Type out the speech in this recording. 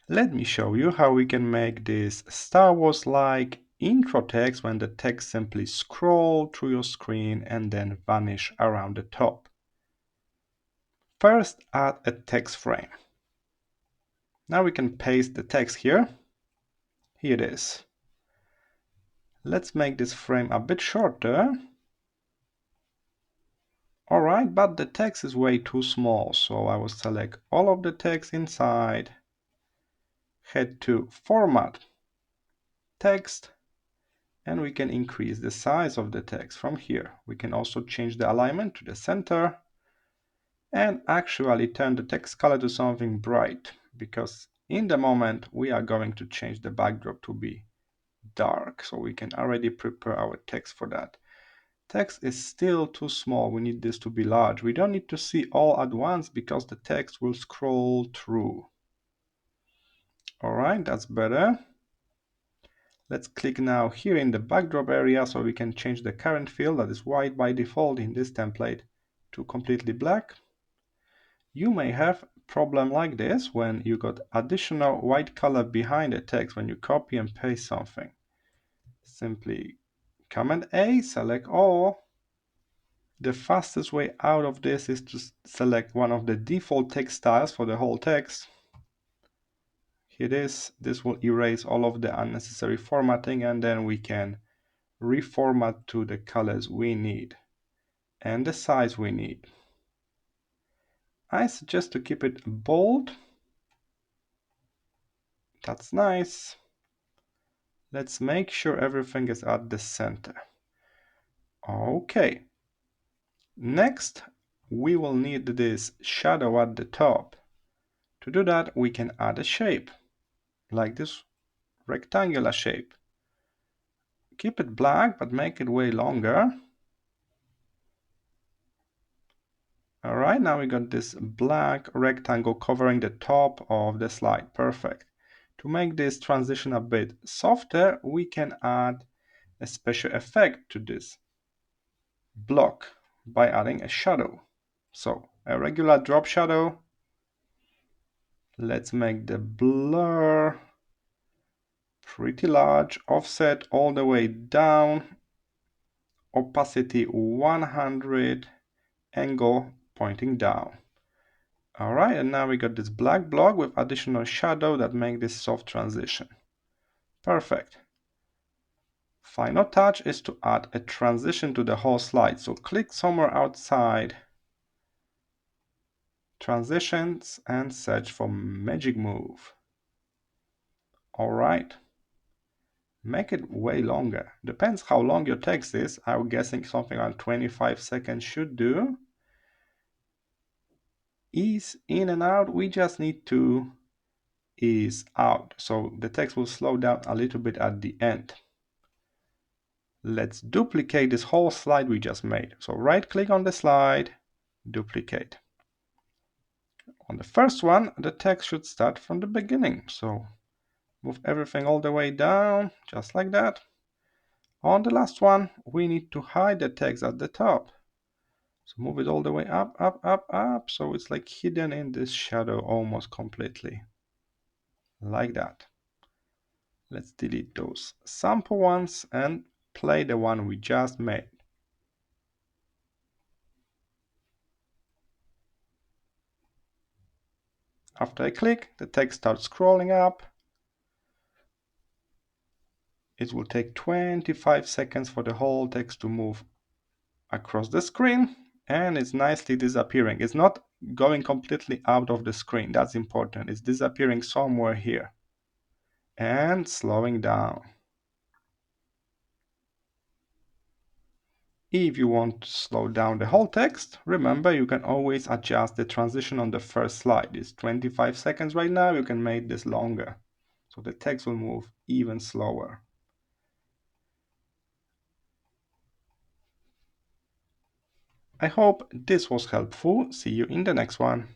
Let me show you how we can make this Star Wars-like intro text when the text simply scroll through your screen and then vanish around the top. First, add a text frame. Now we can paste the text here. Here it is. Let's make this frame a bit shorter. Alright, but the text is way too small, so I will select all of the text inside, head to Format, Text, and we can increase the size of the text from here. We can also change the alignment to the center and actually turn the text color to something bright, because in the moment we are going to change the backdrop to be dark, so we can already prepare our text for that. Text is still too small, we need this to be large. We don't need to see all at once because the text will scroll through. Alright, that's better. Let's click now here in the backdrop area so we can change the current fill that is white by default in this template to completely black. You may have a problem like this when you got additional white color behind the text when you copy and paste something. Simply Command A, select all. The fastest way out of this is to select one of the default text styles for the whole text. Here it is. This will erase all of the unnecessary formatting, and then we can reformat to the colors we need and the size we need. I suggest to keep it bold. That's nice. Let's make sure everything is at the center. Okay. Next, we will need this shadow at the top. To do that, we can add a shape, like this rectangular shape. Keep it black, but make it way longer. Alright, now we got this black rectangle covering the top of the slide. Perfect. To make this transition a bit softer, we can add a special effect to this block by adding a shadow. So, a regular drop shadow. Let's make the blur pretty large, offset all the way down, opacity 100, angle pointing down. Alright, and now we got this black block with additional shadow that make this soft transition. Perfect. Final touch is to add a transition to the whole slide. So click somewhere outside Transitions and search for Magic Move. Alright. Make it way longer. Depends how long your text is. I'm guessing something around 25 seconds should do. Ease in and out, we just need to ease out. So the text will slow down a little bit at the end. Let's duplicate this whole slide we just made. So right click on the slide, duplicate. On the first one, the text should start from the beginning. So move everything all the way down, just like that. On the last one, we need to hide the text at the top. So move it all the way up, up, up, up. So it's like hidden in this shadow almost completely. Like that. Let's delete those sample ones and play the one we just made. After I click, the text starts scrolling up. It will take 25 seconds for the whole text to move across the screen, and it's nicely disappearing. It's not going completely out of the screen. That's important. It's disappearing somewhere here and slowing down. If you want to slow down the whole text, remember you can always adjust the transition on the first slide. It's 25 seconds right now. You can make this longer, so the text will move even slower. I hope this was helpful. See you in the next one.